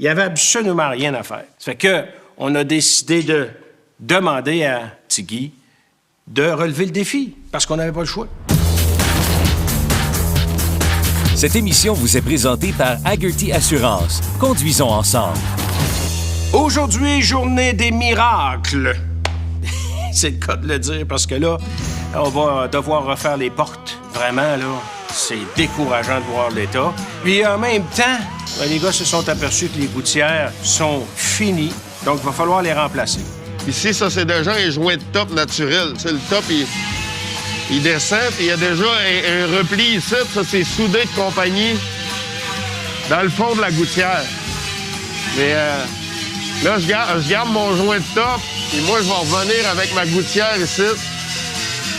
Il n'y avait absolument rien à faire. Ça fait que on a décidé de demander à Tiggy de relever le défi, parce qu'on n'avait pas le choix. Cette émission vous est présentée par Hagerty Assurance. Conduisons ensemble. Aujourd'hui, journée des miracles. C'est le cas de le dire, parce que là, on va devoir refaire les portes. Vraiment, là, c'est décourageant de voir l'état. Puis en même temps, les gars se sont aperçus que les gouttières sont finies, donc il va falloir les remplacer. Ici, ça, c'est déjà un joint de top naturel. Tu sais, le top, il descend, puis il y a déjà un repli ici. Ça, c'est soudé de compagnie dans le fond de la gouttière. Mais là, je garde mon joint de top, et moi, je vais revenir avec ma gouttière ici.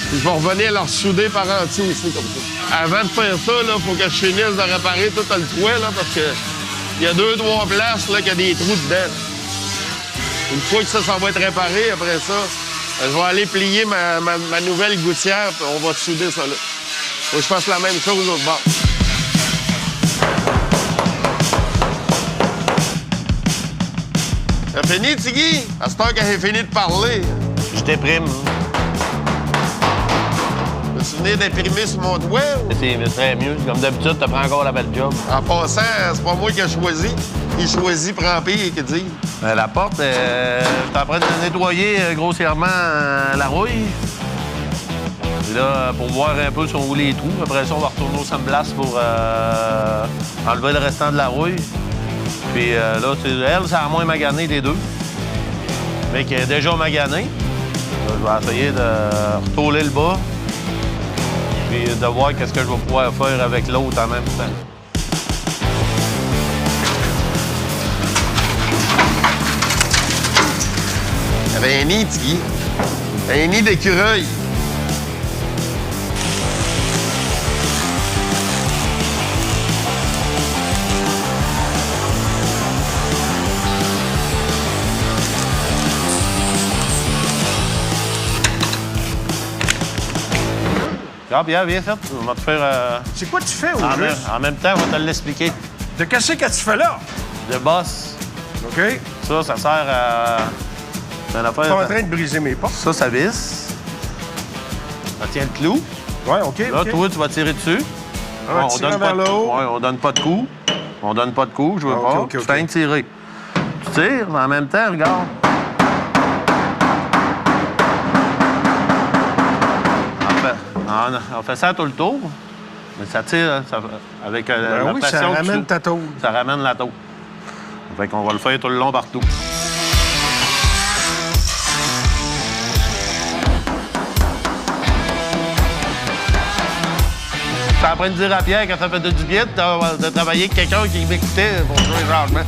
Puis je vais revenir leur souder par entier ici, comme ça. Avant de faire ça, il faut que je finisse de réparer tout le toit, là, parce que il y a 2-3 places là, qu'il y a des trous dedans. Une fois que ça va être réparé, après ça, je vais aller plier ma nouvelle gouttière, puis on va souder ça là. Faut que je fasse la même chose au bord. T'as fini, Tiggy? À cette heure qu'elle a fini de parler. Je déprime. Tu venais d'imprimer sur mon toit? C'est très mieux. Comme d'habitude, tu prends encore la belle job. En passant, c'est pas moi qui ai choisi. Il choisit prend pire, que dit. La porte, je suis en train de nettoyer grossièrement la rouille. Et là, pour voir un peu si on roule les trous. Après ça, on va retourner au sandblast pour enlever le restant de la rouille. Puis là, elle, c'est à moins magané des deux. Mais qui est déjà magané. Je vais essayer de retôler le bas. Puis de voir qu'est-ce que je vais pouvoir faire avec l'autre en même temps. Il y avait un nid, Tiggy. Un nid d'écureuil. Ah, bien, bien fait. On va te faire... C'est quoi tu fais, au juste? En même temps, on va te l'expliquer. De qu'est-ce que tu fais là? De bosse. OK. Ça sert à... C'est une affaire... Je suis en train de briser mes portes. Ça visse. Ça tient le clou. Ouais, OK, Là, OK. toi, tu vas tirer dessus. Ah, tirer vers le haut. Ouais, on donne pas de coup. On donne pas de coup, je veux Ah, pas. OK, OK, Tu fais tirer. Tu tires, mais en même temps, regarde. On fait ça tout le tour, mais ça tire avec la oui, pression. ça ramène ta tôle. Ça ramène la tôle. Fait qu'on va le faire tout le long partout. Je suis en train de dire à Pierre, quand ça fait du bien, de travailler avec quelqu'un qui m'écoutait pour jouer rarement.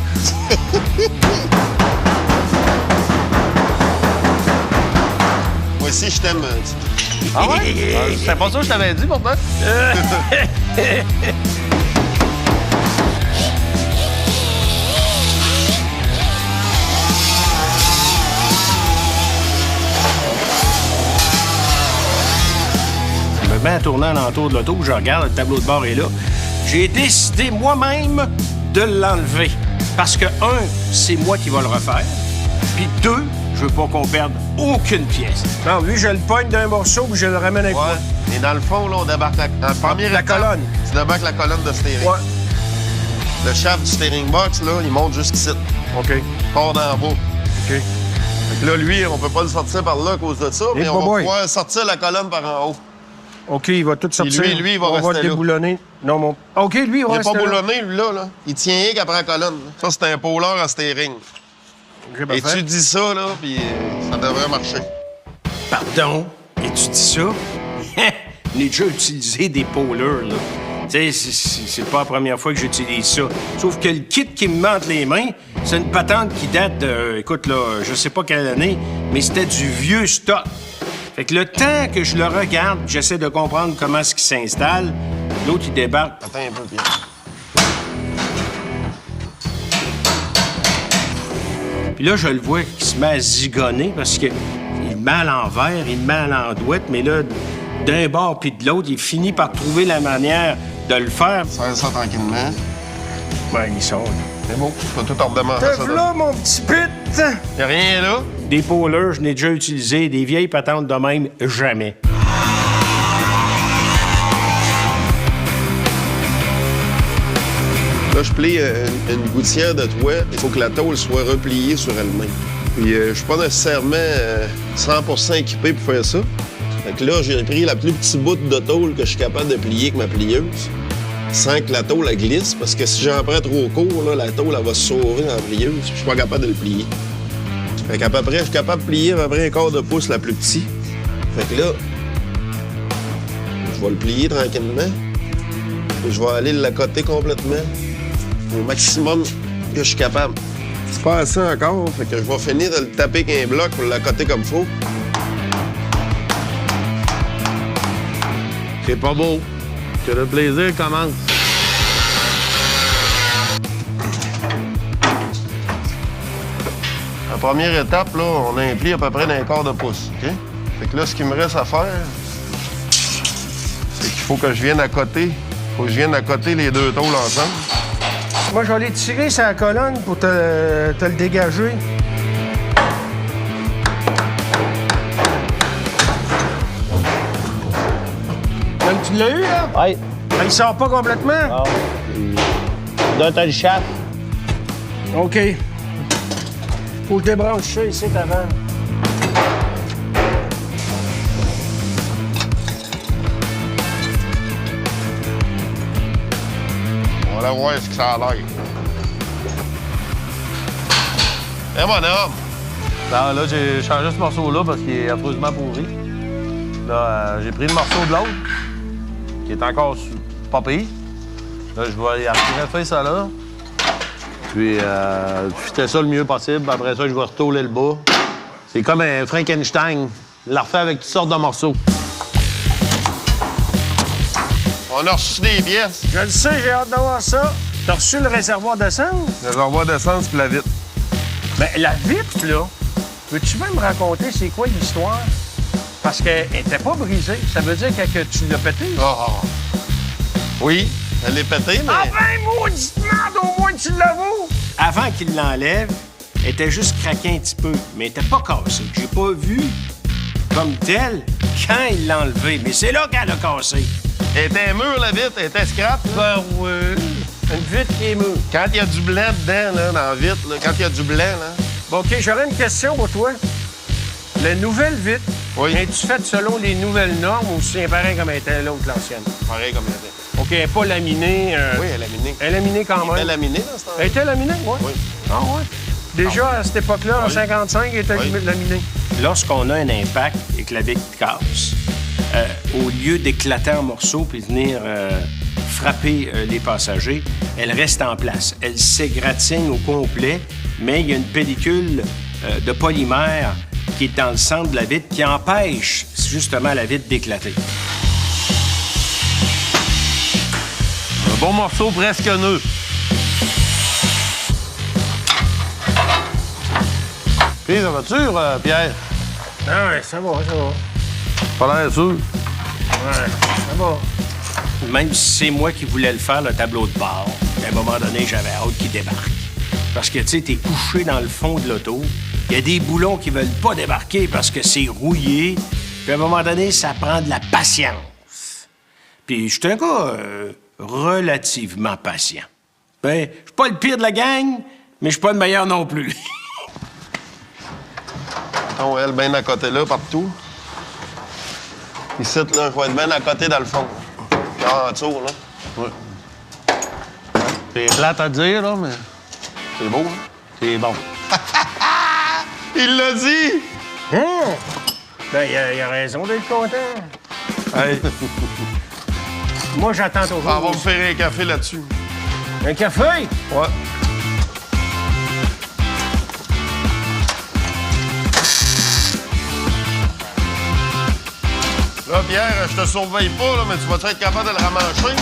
Moi aussi, je t'aime. Ah ouais? C'est pas ça que je t'avais dit, pourtant. Je me mets à tourner alentour de l'auto, je regarde, le tableau de bord est là. J'ai décidé moi-même de l'enlever. Parce que, un, c'est moi qui vais le refaire. Puis deux, je veux pas qu'on perde aucune pièce. Non, lui, je le pogne d'un morceau puis je le ramène avec moi. Et dans le fond, là, on débarque la première La étape, colonne. Tu débarques la colonne de steering. Ouais. Le shaft du steering box, là, il monte jusqu'ici. OK. Il part d'en bas. OK. Fait que là, lui, on peut pas le sortir par là à cause de ça, mais on va boy. pouvoir sortir la colonne par en haut. OK, il va tout sortir. lui, il va On rester va le là. déboulonner. Non, mon... OK, lui, il va Il est rester pas là. boulonné, lui, là. Il tient rien qu'après la colonne. Ça, c'est un pôleur à steering. OK, Et parfait. tu dis ça, là, puis ça devrait marcher. Pardon? Et tu dis ça? On a déjà utilisé des pôleurs, là. Tu sais, c'est pas la première fois que j'utilise ça. Sauf que le kit qui me met entre les mains, c'est une patente qui date de... Écoute, là, je sais pas quelle année, mais c'était du vieux stock. Fait que le temps que je le regarde, j'essaie de comprendre comment est-ce qu'il s'installe, l'autre, il débarque. Attends un peu, Pierre. Puis là, je le vois qu'il se met à zigonner parce que il met à l'envers, il met à l'endouette, mais là, d'un bord puis de l'autre, il finit par trouver la manière de le faire. Serre ça tranquillement. Ben, il sort, là. C'est bon, je peux tout redemander Te ça. voilà, mon petit pit! Y'a rien là. Des polers, je n'ai déjà utilisé. Des vieilles patentes de même, jamais. Là, je plie une gouttière de toit. Il faut que la tôle soit repliée sur elle-même. Puis, je suis pas nécessairement 100% équipé pour faire ça. Fait que là, j'ai pris la plus petite bout de tôle que je suis capable de plier avec ma plieuse, sans que la tôle elle glisse, parce que si j'en prends trop court, là, la tôle elle va se sauver dans la plieuse. Je suis pas capable de le plier. Fait qu'à peu près, je suis capable de plier à peu près un quart de pouce la plus petite. Fait que là, je vais le plier tranquillement. Et je vais aller l'accoter complètement au maximum que je suis capable. C'est pas assez encore, fait que je vais finir de le taper avec un bloc pour l'accoter comme faut. C'est pas beau. Que le plaisir commence. La première étape, là, on a un pli à peu près d'un quart de pouce, OK? Fait que là, ce qu'il me reste à faire, c'est qu'il faut que je vienne accoter. Faut que je vienne accoter les deux tôles ensemble. Moi, je vais aller tirer sa colonne pour te le dégager. Donc, tu l'as eu, là? Oui. Il sort pas complètement? Ah. Donne le chat. OK. Faut que je débranche ça ici avant. On va aller voir ce que ça a l'air. Eh, mon homme! Là, j'ai changé ce morceau-là parce qu'il est affreusement pourri. Là, j'ai pris le morceau de l'autre, qui est encore pas pire. Là, je vais y retirer ça là. Puis, fitter ça le mieux possible. Après ça, je vais retôler le bas. C'est comme un Frankenstein. Je la refait avec toutes sortes de morceaux. On a reçu des pièces. Je le sais, j'ai hâte d'avoir ça. T'as reçu le réservoir d'essence? Le réservoir d'essence puis la vitre. Ben, la vitre, là, veux-tu même me raconter c'est quoi l'histoire? Parce qu'elle était pas brisée. Ça veut dire que tu l'as pété? Oh. Oui, elle est pétée, mais... Ah ben, maudite merde, au moins tu l'avoues! Avant qu'il l'enlève, elle était juste craquée un petit peu, mais elle était pas cassée. J'ai pas vu comme telle quand il l'a enlevé, mais c'est là qu'elle a cassé. Elle était mûre, la vitre. Elle était scrap. Ben oui. Une vitre qui est mûre. Quand il y a du blanc dedans, là, dans la vitre, là, quand il y a du blanc, là... Bon, OK, j'aurais une question pour toi. La nouvelle vitre, Oui. es-tu faite selon les nouvelles normes ou c'est pareil comme elle était l'autre, l'ancienne? Pareil comme elle était. OK, elle n'est pas laminée. Oui, elle est laminée. Elle est laminée quand même. Elle est laminée dans ce temps-là. Elle était laminée, oui? Oui. Ah ouais? Déjà, à cette époque-là, en 55, elle était Oui. laminée. Lorsqu'on a un impact et que la vitre casse, au lieu d'éclater en morceaux puis venir frapper les passagers, elle reste en place. Elle s'égratigne au complet, mais il y a une pellicule de polymère qui est dans le centre de la vitre qui empêche justement la vitre d'éclater. Un bon morceau presque neuf. Puis, ça va sûr, Pierre? Ah ouais, ça va, ça va. Pas l'air sûr. Ouais, ça va. Même si c'est moi qui voulais le faire, le tableau de bord, à un moment donné, j'avais hâte qu'il débarque. Parce que, tu sais, t'es couché dans le fond de l'auto, il y a des boulons qui veulent pas débarquer parce que c'est rouillé, puis à un moment donné, ça prend de la patience. Puis je suis un gars relativement patient. Ben, je suis pas le pire de la gang, mais je suis pas le meilleur non plus. Donc, elle, bien à côté là, partout. Ici, là, il faut être bien à côté dans le fond. Là, en dessous, là. Oui. C'est plate à dire, là, mais C'est beau, hein? c'est bon. Il l'a dit! Ben, il a raison d'être content. Hey, Moi, j'attends toujours. on va me faire un café là-dessus. Un café? Ouais. Là, Pierre, je te surveille pas, là, mais tu vas être capable de le ramancher?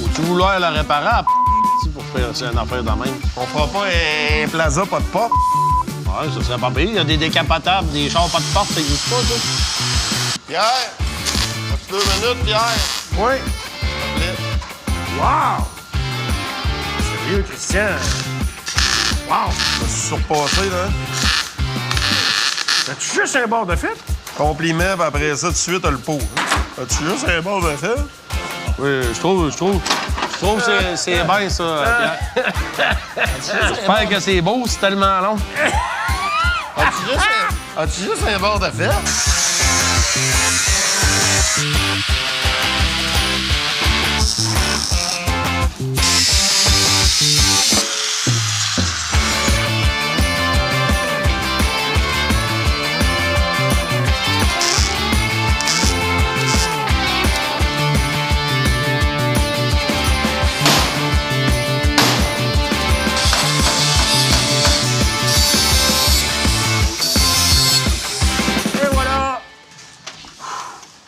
Faut-tu vouloir la réparer à pour faire une affaire de même? On fera pas un plaza pas de porte. Ouais, ça serait pas pire. Il y a des décapotables, des chars pas de porte, ça existe pas, ça. Pierre, as-tu 2 minutes, Pierre? Oui. Wow! Sérieux, Christian? Wow! Je me suis surpassé, là. As-tu juste un bord de fête? Compliment, puis après ça, tout de suite, t'as le pot. As-tu juste un bord de fête? Oui, je trouve que c'est bien, ça, Pierre. J'espère que c'est beau, c'est tellement long. As-tu juste un bord de fête?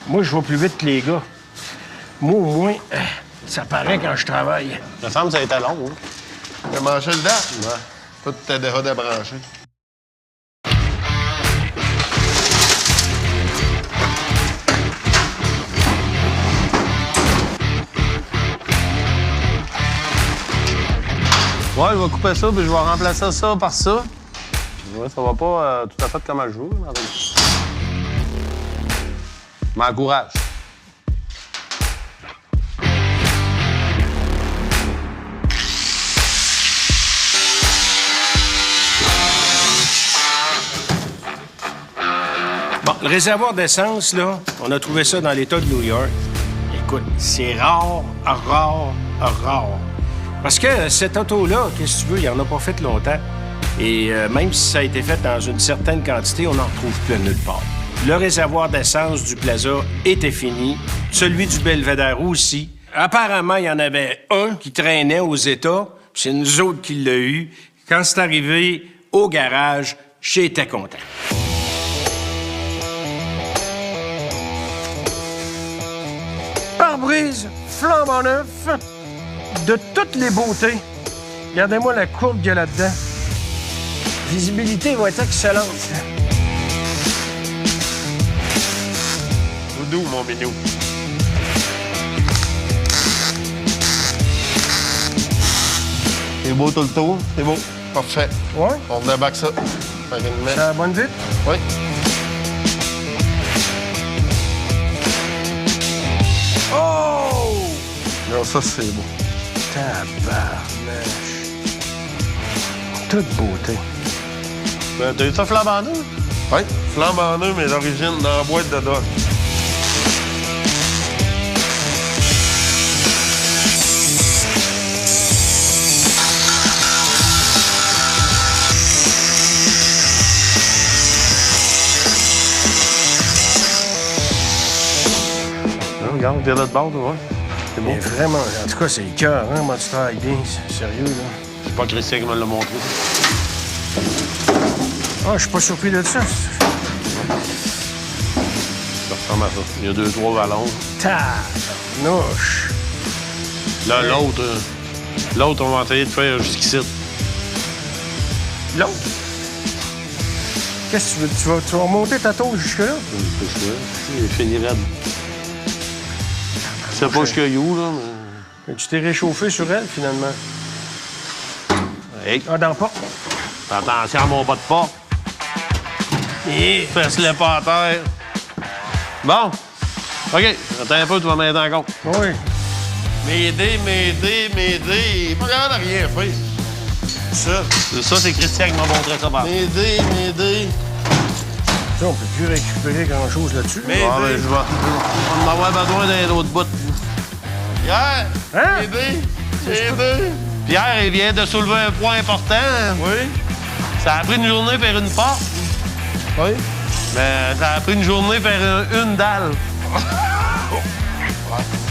Moi, je vais plus vite que les gars. Moi, au moins, ça paraît quand je travaille. Ça semble que ça a été long, hein? T'as mangé le date? Ouais. Toi, tu t'es déjà débranché. Ouais, je vais couper ça, puis je vais remplacer ça par ça. Ouais, ça va pas tout à fait comme je veux, mais je m'encourage. Bon, le réservoir d'essence, là, on a trouvé ça dans l'État de New York. Écoute, c'est rare. Parce que cette auto-là, qu'est-ce que tu veux, il en a pas fait longtemps. Et même si ça a été fait dans une certaine quantité, on n'en retrouve plus nulle part. Le réservoir d'essence du Plaza était fini. Celui du Belvédère aussi. Apparemment, il y en avait un qui traînait aux États. C'est nous autres qui l'a eu. Quand c'est arrivé au garage, j'étais content. Pare-brise, flambant neuf, de toutes les beautés. Regardez-moi la courbe qu'il y a là-dedans. Visibilité va être excellente. Doudou, mon minou. C'est beau tout le tour? C'est beau. Parfait. Ouais? On débarque ça. Tranquillement. Ça a bonne vite? Oui. Oh! Non, ça, c'est beau. Tabarnache. Toute beauté. T'as eu ça flambant neuf? Oui. Flambe en neuf, mais d'origine dans la boîte de Doc. Regarde, viens de l'autre bord, ouais. C'est bon. Mais vraiment, en tout cas, c'est le cœur, hein? Moi, tu travailles bien, c'est sérieux, là. C'est pas Christian qui me l'a montré. Ah, je suis pas surpris de ça. Ça ressemble à ça. Il y a 2-3 ballons. Tabarnouche. Là, l'autre, on va essayer de faire jusqu'ici. L'autre? Qu'est-ce que tu veux? Tu vas remonter ta tour jusque-là? Il est fini raide. C'est pas jusqu'à you, là, mais... Et tu t'es réchauffé sur elle, finalement. Hey, Ah, dans le pas. fais attention à mon bas de porte. Et... Fais-le pas à terre. Bon. OK. Attends un peu, tu vas m'aider encore. Oui. M'aider. Pas grave de rien faire. Ça, c'est Christian qui m'a montré ça. M'aider. Ça, on peut plus récupérer grand-chose là-dessus. Mais- Ah, ben, je vais... On va en avoir besoin d'un autre bout. Pierre! Hein? M'aider. Pierre, il vient de soulever un point important. Oui? Ça a pris une journée faire une porte, Oui? mais ça a pris une journée faire une dalle.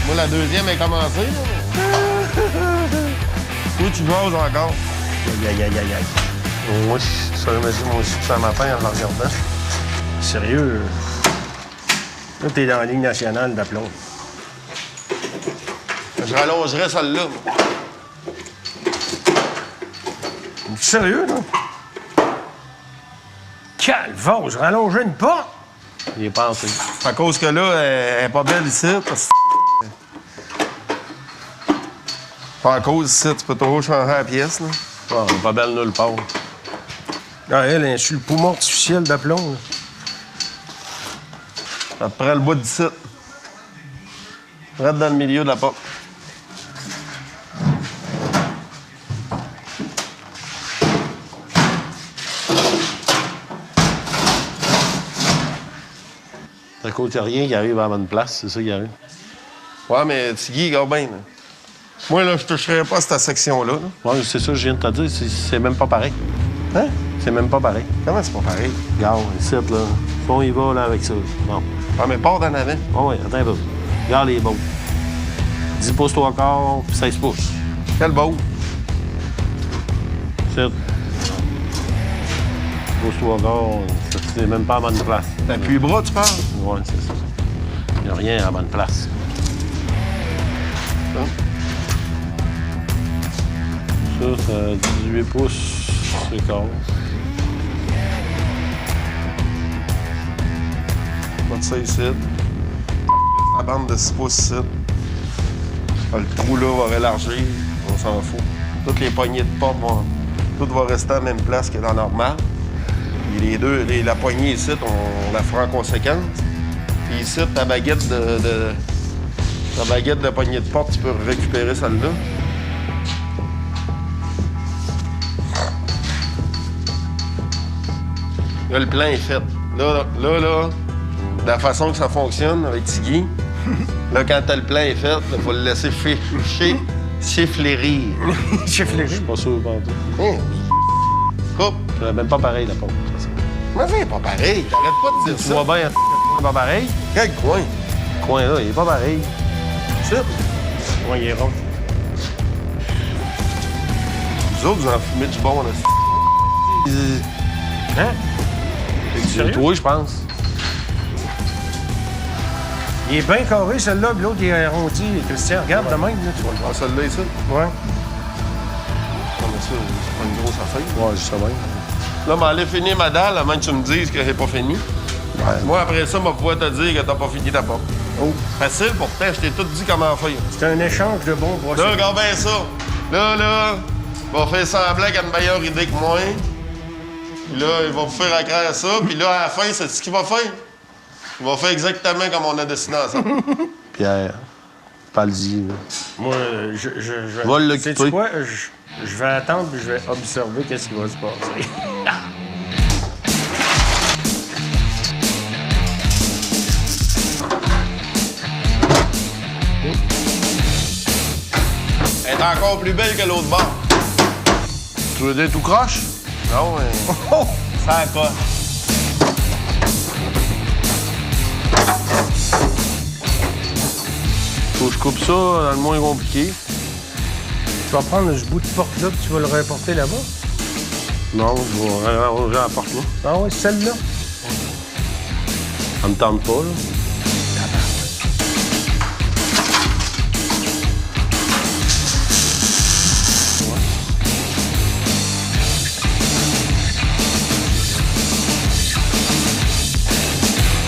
Moi, la deuxième est commencée. Où tu jases encore? Aïe. Oui, ça m'a dit moi aussi ce matin en le regardant. Sérieux? Là, t'es dans la Ligue nationale d'aplomb. Je rallongerais celle-là. Sérieux, là? Calvaire, rallonger une porte? Il est pensé. À cause que là, elle est pas belle ici. Parce que Pas en cause, ici, tu peux toujours changer la pièce, là. Ah, elle est pas belle nulle part. Ah, elle est sur le poumon artificiel d'aplomb. Là. Ça te prend le bout d'ici. Reste dans le milieu de la porte. À cause, il n'y a rien qui arrive à la bonne place, c'est ça qui arrive. Ouais, mais Tiggy, regarde bien, là. Moi, là, je toucherais pas à cette section-là. Là. Ouais, c'est ça que je viens de te dire, c'est même pas pareil. Hein? C'est même pas pareil. Comment c'est pas pareil? Regarde, ici, là. On y va, là, avec ça. Bon. Ah, mais pars d'en avant. Oh, oui, attends un peu. Regarde les baux. 10 pouces 3 quarts, puis 16 pouces. Quel beau. C'est 10 pouces 3 quarts, c'est même pas à la bonne place. T'appuies bras, tu parles? Ouais, c'est ça. Il n'y a rien à la bonne place. Hein? Ça, c'est 18 pouces, c'est quart. Pas de ça ici. La bande de 6 pouces ici. Ah, le trou là va élargir, on s'en fout. Toutes les poignées de porte vont. Tout va rester à la même place que dans le normal. Puis les deux, la poignée ici, on la fera en conséquence. Puis ici, ta baguette de poignée de porte, tu peux récupérer celle-là. Là, le plan est fait. Là, de la façon que ça fonctionne avec Tiggy, là, quand le plan est fait, il faut le laisser chifflérir. Je suis pas sûr, pas tout. Hein? Coupe. C'est même pas pareil, la porte. Mais c'est pas pareil. T'arrêtes pas de dire Tu ça. vois bien, c'est pas pareil. Quel coin? Le coin là, il est pas pareil. Ça. Ouais, il est rond. Vous autres, vous en fumez du bon, là. Hein? C'est toi, je pense. Il est bien carré, celui-là, puis l'autre, il est arrondi. Christian, regarde de même, là, tu vas le voir. Ah, celle-là, ici? Ouais. Non, mais ça, c'est pas une grosse affaire. Ouais, je sais bien. Là, mais allez finir ma dalle avant que tu me dises que j'ai pas fini. Moi, après ça, je vais pouvoir te dire que t'as pas fini ta porte. Oh. Facile, pourtant, je t'ai tout dit comment faire. C'est un échange de bons procédés. Là, regarde bien ça. Là, il va faire semblant qu'il a une meilleure idée que moi. Puis là, il va vous faire accraire ça. Puis là, à la fin, c'est ce qu'il va faire. Il va faire exactement comme on a dessiné ensemble. Pierre, parle-y. Moi, je vais... Va l'occuper. Sais-tu quoi? Je vais attendre puis je vais observer qu'est-ce qui va se passer. Elle est encore plus belle que l'autre bord. Tu veux dire tout croche? Non, mais... Oh! Ça pas. Faut que je coupe ça dans le moins compliqué. Tu vas prendre ce bout de porte-là puis tu vas le reporter là-bas? Non, je vais arranger la porte là. Ah oui, celle-là? Ça me tente pas, là.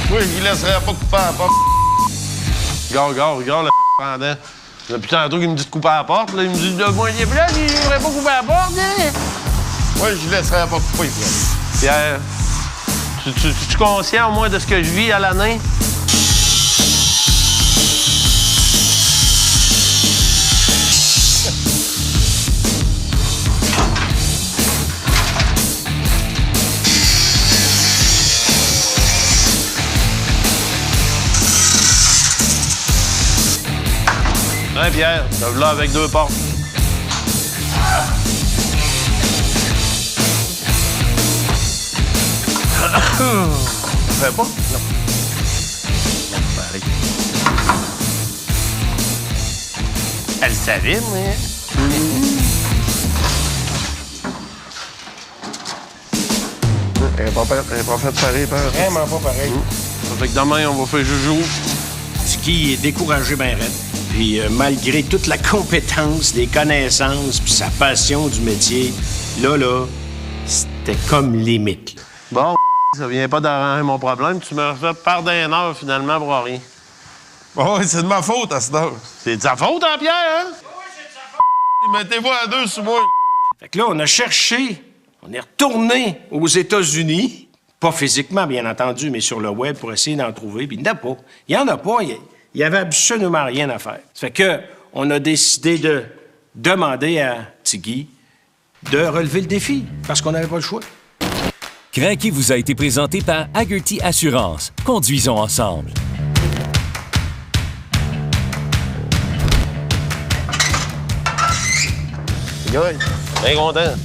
Moi, je ne laisserai pas couper à la porte. Regarde, le pendant. Depuis tantôt qu'il me dit de couper à la porte, là, il me dit de moi, il est là, il ne voudrait pas couper à la porte, hein? Moi, je ne laisserai pas couper, Pierre, tu es conscient au moins de ce que je vis à l'année? Hein, Pierre? Ça là avec 2 portes. Fait pas? Non. Pareil. Elle savait, mais... Elle n'est pas faite pareil, par Vraiment pas pareil. Ça fait que demain, on va faire joujou. Tiggy est découragé ben raide. Puis malgré toute la compétence, les connaissances, puis sa passion du métier, là, c'était comme limite. Là. Bon, ça vient pas d'arranger mon problème. Tu me refais perdre une heure, finalement, pour rien. Oh, c'est de ma faute à cette heure. C'est de sa faute, hein, Pierre, hein? Mettez-vous à deux sur moi. Fait que là, on a cherché, on est retourné aux États-Unis, pas physiquement, bien entendu, mais sur le web pour essayer d'en trouver, puis il n'y en a pas. Il n'y en a pas, il y avait absolument rien à faire. Ça fait que on a décidé de demander à Tiggy de relever le défi, parce qu'on n'avait pas le choix. Crinqué vous a été présenté par Hagerty Assurance. Conduisons ensemble. Good. Bien content.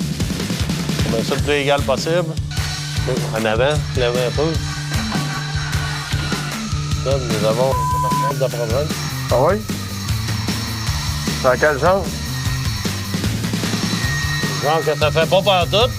On met ça le plus égal possible. En avant, lève un peu. Ça, nous avons de problème. Ah oui? Dans quel genre? Genre que ça fait pas partout.